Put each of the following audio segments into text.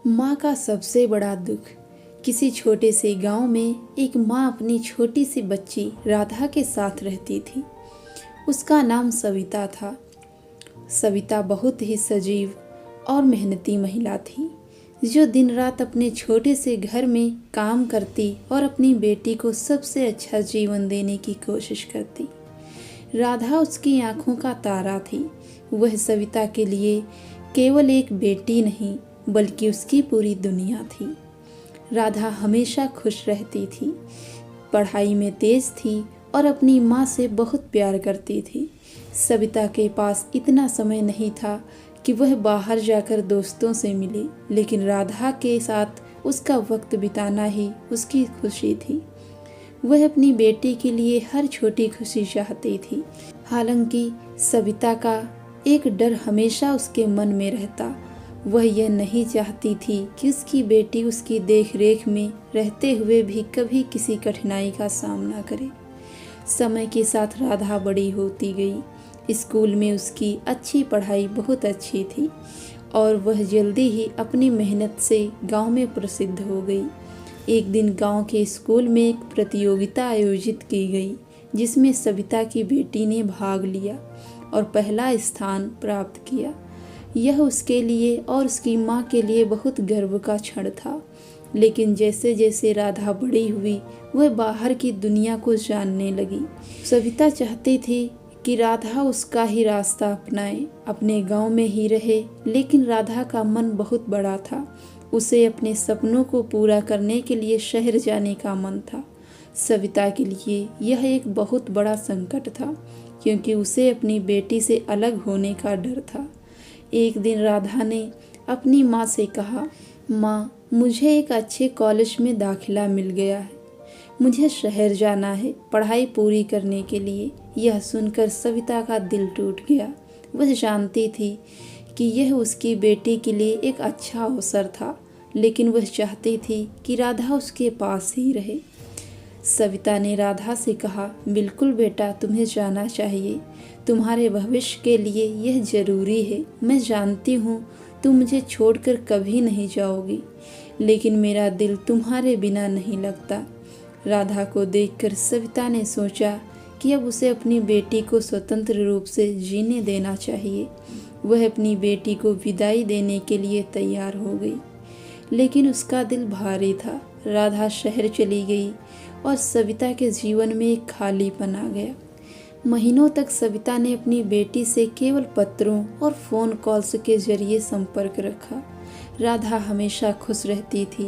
माँ का सबसे बड़ा दुख। किसी छोटे से गांव में एक माँ अपनी छोटी सी बच्ची राधा के साथ रहती थी। उसका नाम सविता था। सविता बहुत ही सजीव और मेहनती महिला थी, जो दिन रात अपने छोटे से घर में काम करती और अपनी बेटी को सबसे अच्छा जीवन देने की कोशिश करती। राधा उसकी आंखों का तारा थी। वह सविता के लिए केवल एक बेटी नहीं, बल्कि उसकी पूरी दुनिया थी। राधा हमेशा खुश रहती थी, पढ़ाई में तेज थी और अपनी माँ से बहुत प्यार करती थी। सविता के पास इतना समय नहीं था कि वह बाहर जाकर दोस्तों से मिले, लेकिन राधा के साथ उसका वक्त बिताना ही उसकी खुशी थी। वह अपनी बेटी के लिए हर छोटी खुशी चाहती थी। हालांकि सविता का एक डर हमेशा उसके मन में रहता। वह यह नहीं चाहती थी कि उसकी बेटी उसकी देखरेख में रहते हुए भी कभी किसी कठिनाई का सामना करे। समय के साथ राधा बड़ी होती गई। स्कूल में उसकी अच्छी पढ़ाई बहुत अच्छी थी और वह जल्दी ही अपनी मेहनत से गांव में प्रसिद्ध हो गई। एक दिन गांव के स्कूल में एक प्रतियोगिता आयोजित की गई, जिसमें सविता की बेटी ने भाग लिया और पहला स्थान प्राप्त किया। यह उसके लिए और उसकी माँ के लिए बहुत गर्व का क्षण था। लेकिन जैसे जैसे राधा बड़ी हुई, वह बाहर की दुनिया को जानने लगी। सविता चाहती थी कि राधा उसका ही रास्ता अपनाए, अपने गांव में ही रहे, लेकिन राधा का मन बहुत बड़ा था। उसे अपने सपनों को पूरा करने के लिए शहर जाने का मन था। सविता के लिए यह एक बहुत बड़ा संकट था, क्योंकि उसे अपनी बेटी से अलग होने का डर था। एक दिन राधा ने अपनी माँ से कहा, माँ, मुझे एक अच्छे कॉलेज में दाखिला मिल गया है। मुझे शहर जाना है पढ़ाई पूरी करने के लिए। यह सुनकर सविता का दिल टूट गया। वह जानती थी कि यह उसकी बेटी के लिए एक अच्छा अवसर था, लेकिन वह चाहती थी कि राधा उसके पास ही रहे। सविता ने राधा से कहा, बिल्कुल बेटा, तुम्हें जाना चाहिए। तुम्हारे भविष्य के लिए यह जरूरी है। मैं जानती हूँ तुम मुझे छोड़कर कभी नहीं जाओगी, लेकिन मेरा दिल तुम्हारे बिना नहीं लगता। राधा को देखकर सविता ने सोचा कि अब उसे अपनी बेटी को स्वतंत्र रूप से जीने देना चाहिए। वह अपनी बेटी को विदाई देने के लिए तैयार हो गई, लेकिन उसका दिल भारी था। राधा शहर चली गई और सविता के जीवन में एक खालीपन आ गया। महीनों तक सविता ने अपनी बेटी से केवल पत्रों और फोन कॉल्स के जरिए संपर्क रखा। राधा हमेशा खुश रहती थी,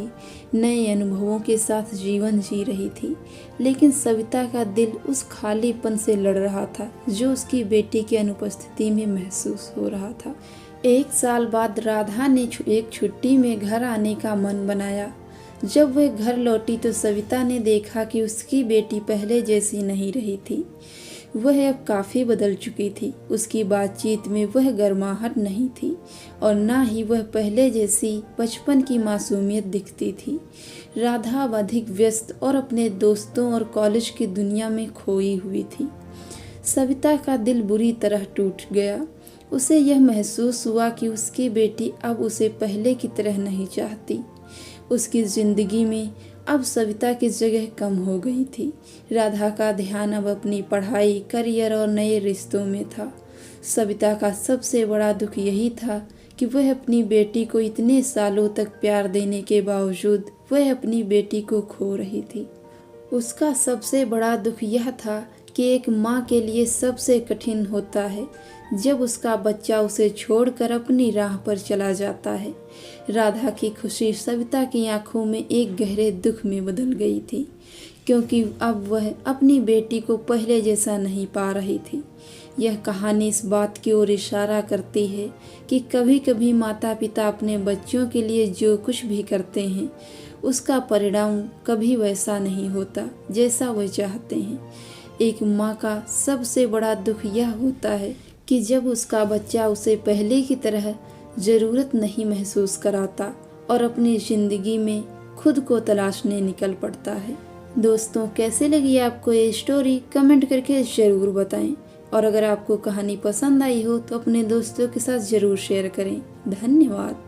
नए अनुभवों के साथ जीवन जी रही थी, लेकिन सविता का दिल उस खालीपन से लड़ रहा था जो उसकी बेटी की अनुपस्थिति में महसूस हो रहा था। एक साल बाद राधा ने एक छुट्टी में घर आने का मन बनाया। जब वह घर लौटी तो सविता ने देखा कि उसकी बेटी पहले जैसी नहीं रही थी। वह अब काफ़ी बदल चुकी थी। उसकी बातचीत में वह गर्माहट नहीं थी और ना ही वह पहले जैसी बचपन की मासूमियत दिखती थी। राधा अब अधिक व्यस्त और अपने दोस्तों और कॉलेज की दुनिया में खोई हुई थी। सविता का दिल बुरी तरह टूट गया। उसे यह महसूस हुआ कि उसकी बेटी अब उसे पहले की तरह नहीं चाहती। उसकी जिंदगी में अब सविता की जगह कम हो गई थी। राधा का ध्यान अब अपनी पढ़ाई, करियर और नए रिश्तों में था। सविता का सबसे बड़ा दुख यही था कि वह अपनी बेटी को इतने सालों तक प्यार देने के बावजूद वह अपनी बेटी को खो रही थी। उसका सबसे बड़ा दुख यह था कि एक माँ के लिए सबसे कठिन होता है जब उसका बच्चा उसे छोड़कर अपनी राह पर चला जाता है। राधा की खुशी सविता की आंखों में एक गहरे दुख में बदल गई थी, क्योंकि अब वह अपनी बेटी को पहले जैसा नहीं पा रही थी। यह कहानी इस बात की ओर इशारा करती है कि कभी कभी माता पिता अपने बच्चों के लिए जो कुछ भी करते हैं, उसका परिणाम कभी वैसा नहीं होता जैसा वह चाहते हैं। एक माँ का सबसे बड़ा दुख यह होता है कि जब उसका बच्चा उसे पहले की तरह ज़रूरत नहीं महसूस कराता और अपनी ज़िंदगी में खुद को तलाशने निकल पड़ता है। दोस्तों, कैसे लगी आपको ये स्टोरी? कमेंट करके ज़रूर बताएं, और अगर आपको कहानी पसंद आई हो तो अपने दोस्तों के साथ ज़रूर शेयर करें। धन्यवाद।